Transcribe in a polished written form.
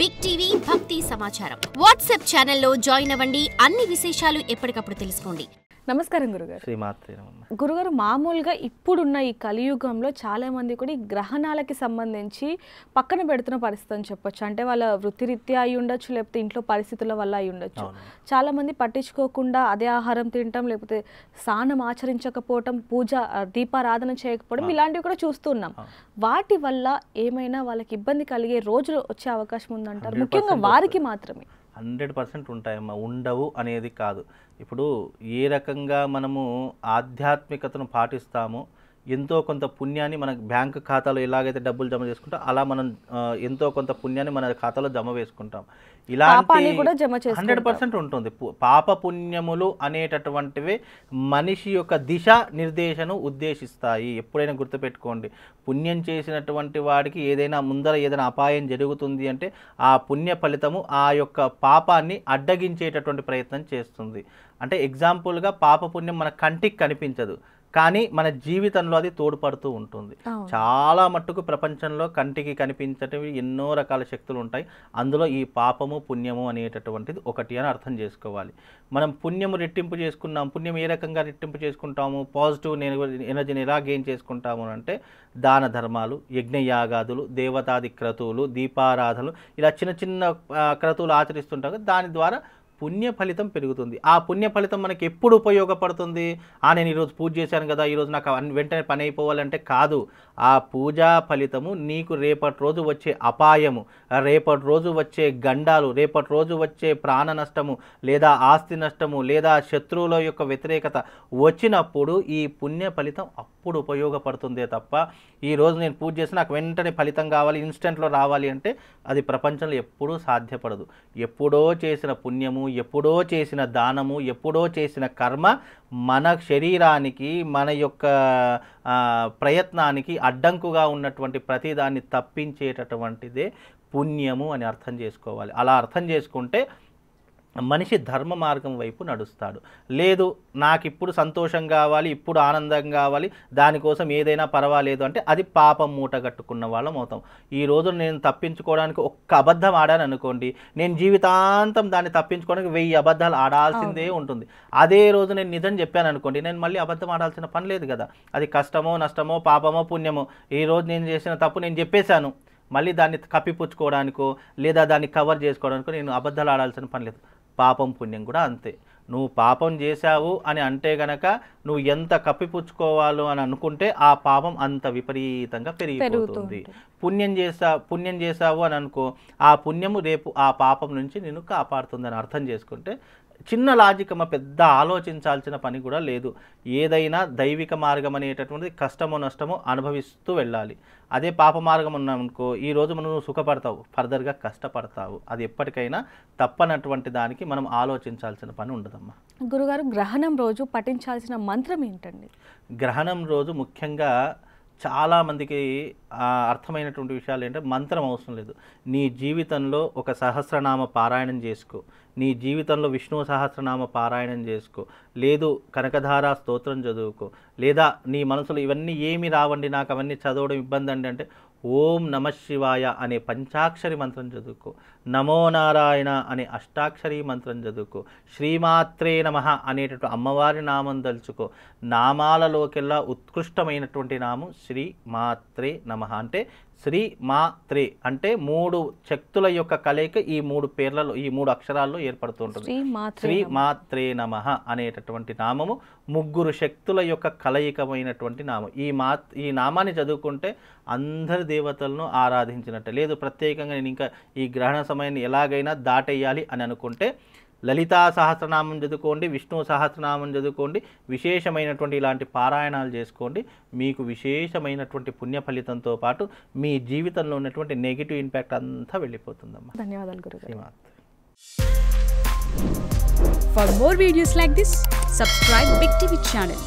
Big TV భక్తి సమాచారం WhatsApp ఛానల్లో జాయిన్ అవ్వండి. అన్ని విశేషాలు ఎప్పటికప్పుడు తెలుసుకోండి. నమస్కారం గురుగారు. శ్రీమాత్రే గురుగారు, మామూలుగా ఇప్పుడున్న ఈ కలియుగంలో చాలా మంది కూడా ఈ గ్రహణాలకి సంబంధించి పక్కన పెడుతున్న పరిస్థితి అని చెప్పొచ్చు. అంటే వాళ్ళ వృత్తిరీత్యా అయి ఉండొచ్చు, లేకపోతే ఇంట్లో పరిస్థితుల వల్ల అయి ఉండొచ్చు. చాలా మంది పట్టించుకోకుండా అదే ఆహారం తినటం, లేకపోతే స్నానం ఆచరించకపోవటం, పూజ దీపారాధన చేయకపోవడం ఇలాంటివి కూడా చూస్తున్నాం. వాటి వల్ల ఏమైనా వాళ్ళకి ఇబ్బంది కలిగే రోజులు వచ్చే అవకాశం ఉందంటారు? ముఖ్యంగా వారికి మాత్రమే 100% ఉంటాయమ్మా, ఉండవు అనేది కాదు. ఇప్పుడు ఏ రకంగా మనము ఆధ్యాత్మికతను పాటిస్తామో ఎంతో కొంత పుణ్యాన్ని మన బ్యాంకు ఖాతాలో ఎలాగైతే డబ్బులు జమ చేసుకుంటాం అలా మనం ఎంతో కొంత పుణ్యాన్ని మన ఖాతాలో జమ వేసుకుంటాం. ఇలాంటి 100% ఉంటుంది. పాప పుణ్యములు అనేటటువంటివి మనిషి యొక్క దిశ నిర్దేశను ఉద్దేశిస్తాయి. ఎప్పుడైనా గుర్తుపెట్టుకోండి, పుణ్యం చేసినటువంటి వాడికి ఏదైనా ముందర ఏదైనా అపాయం జరుగుతుంది అంటే ఆ పుణ్య ఫలితము ఆ యొక్క పాపాన్ని అడ్డగించేటటువంటి ప్రయత్నం చేస్తుంది. అంటే ఎగ్జాంపుల్గా పాప పుణ్యం మన కంటికి కనిపించదు, కానీ మన జీవితంలో అది తోడ్పడుతూ ఉంటుంది. చాలా మట్టుకు ప్రపంచంలో కంటికి కనిపించేటివి ఎన్నో రకాల శక్తులు ఉంటాయి. అందులో ఈ పాపము పుణ్యము అనేటటువంటిది ఒకటి అని అర్థం చేసుకోవాలి. మనం పుణ్యము రెట్టింపు చేసుకున్నాం. పుణ్యం ఏ రకంగా రెట్టింపు చేసుకుంటాము, పాజిటివ్ ఎనర్జీని ఎలా గెయిన్ చేసుకుంటాము అంటే దాన ధర్మాలు, యజ్ఞయాగాదులు, దేవతాది క్రతువులు, దీపారాధనలు, ఇలా చిన్న చిన్న క్రతువులు ఆచరిస్తుంటారు. దాని ద్వారా పుణ్య ఫలితం పెరుగుతుంది. ఆ పుణ్య ఫలితం మనకి ఎప్పుడు ఉపయోగపడుతుంది? నేను ఈరోజు పూజ చేశాను కదా, ఈరోజు నాకు వెంటనే పని అయిపోవాలంటే కాదు. ఆ పూజా ఫలితము నీకు రేపటి రోజు వచ్చే అపాయము, రేపటి రోజు వచ్చే గండాలు, రేపటి రోజు వచ్చే ప్రాణ నష్టము లేదా ఆస్తి నష్టము లేదా శత్రువుల యొక్క వ్యతిరేకత వచ్చినప్పుడు ఈ పుణ్య ఫలితం అప్పుడు ఉపయోగపడుతుందే తప్ప ఈరోజు నేను పూజ చేసి నాకు వెంటనే ఫలితం కావాలి, ఇన్స్టెంట్లో రావాలి అంటే అది ప్రపంచంలో ఎప్పుడూ సాధ్యపడదు. ఎప్పుడో చేసిన పుణ్యము, ఎప్పుడో చేసిన దానము, ఎప్పుడో చేసిన కర్మ మన శరీరానికి, మన యొక్క ప్రయత్నానికి అడ్డంకుగా ఉన్నటువంటి ప్రతిదాన్ని తప్పించేటటువంటిదే పుణ్యము అని అర్థం చేసుకోవాలి. అలా అర్థం చేసుకుంటే మనిషి ధర్మ మార్గం వైపు నడుస్తాడు. లేదు నాకు ఇప్పుడు సంతోషం కావాలి, ఇప్పుడు ఆనందం కావాలి, దానికోసం ఏదైనా పర్వాలేదు అంటే అది పాపం మూట కట్టుకున్న వాళ్ళం అవుతాం. ఈరోజు నేను తప్పించుకోవడానికి ఒక్క అబద్ధం ఆడాను అనుకోండి, నేను జీవితాంతం దాన్ని తప్పించుకోవడానికి 1000 అబద్ధాలు ఆడాల్సిందే ఉంటుంది. అదే రోజు నేను నిజం చెప్పాను అనుకోండి, నేను మళ్ళీ అబద్ధం ఆడాల్సిన పని లేదు కదా. అది కష్టమో నష్టమో పాపమో పుణ్యమో, ఈరోజు నేను చేసిన తప్పు నేను చెప్పేశాను, మళ్ళీ దాన్ని కప్పిపుచ్చుకోవడానికో లేదా దాన్ని కవర్ చేసుకోవడానికో నేను అబద్ధాలు ఆడాల్సిన పని లేదు. పాపం పుణ్యం కూడా అంతే. నువ్వు పాపం చేశావు అని అంటే గనక నువ్వు ఎంత కప్పిపుచ్చుకోవాలో అని అనుకుంటే ఆ పాపం అంత విపరీతంగా పెరిగిపోతుంది. పుణ్యం చేశావు అని అనుకో, ఆ పుణ్యము రేపు ఆ పాపం నుంచి నిన్ను కాపాడుతుందని అర్థం చేసుకుంటే చిన్న లాజిక్ అమ్మ, పెద్ద ఆలోచించాల్సిన పని కూడా లేదు. ఏదైనా దైవిక మార్గం అనేటటువంటిది కష్టమో నష్టమో అనుభవిస్తూ వెళ్ళాలి. అదే పాప మార్గం ఉన్నామనుకో, ఈరోజు మనం సుఖపడతావు, ఫర్దర్గా కష్టపడతావు. అది ఎప్పటికైనా తప్పనటువంటి దానికి మనం ఆలోచించాల్సిన పని ఉండదమ్మా. గురుగారు, గ్రహణం రోజు పఠించాల్సిన మంత్రం ఏంటండి? గ్రహణం రోజు ముఖ్యంగా చాలామందికి అర్థమైనటువంటి విషయాలు ఏంటంటే మంత్రం అవసరం లేదు. నీ జీవితంలో ఒక సహస్రనామ పారాయణం చేసుకో, నీ జీవితంలో విష్ణు సహస్రనామ పారాయణం చేసుకో, లేదు కనకధార స్తోత్రం చదువుకో, లేదా నీ మనసులో ఇవన్నీ ఏమి రావండి నాకు అవన్నీ చదవడం ఇబ్బంది అండి అంటే ఓం నమ శివాయ అనే పంచాక్షరి మంత్రం చదువుకో, నమో నారాయణ అనే అష్టాక్షరి మంత్రం చదువుకో, శ్రీమాత్రే నమః అనేటటువంటి అమ్మవారి నామం తలుచుకో. నామాలలోకెల్లా ఉత్కృష్టమైనటువంటి నామం శ్రీ మాత్రే నమః. అంటే శ్రీ మాత్రే అంటే 3 శక్తుల యొక్క కలయిక ఈ 3 పేర్లలో, ఈ 3 అక్షరాల్లో ఏర్పడుతుంటుంది. శ్రీ మాత్రే నమః అనేటటువంటి నామము 3 శక్తుల యొక్క కలయికమైనటువంటి నామం. ఈ నామాన్ని చదువుకుంటే అందరి దేవతలను ఆరాధించినట్టే. లేదు ప్రత్యేకంగా నేను ఇంకా ఈ గ్రహణ సమయాన్ని ఎలాగైనా దాటేయాలి అని అనుకుంటే లలితా సహస్రనామం చదువుకోండి, విష్ణు సహస్రనామం చదువుకోండి, విశేషమైనటువంటి ఇలాంటి పారాయణాలు చేసుకోండి. మీకు విశేషమైనటువంటి పుణ్య ఫలితంతో పాటు మీ జీవితంలో ఉన్నటువంటి నెగిటివ్ ఇంపాక్ట్ అంతా వెళ్ళిపోతుందమ్మా. ధన్యవాదాలు గురుగారు. For more videos like this, subscribe Big TV channel.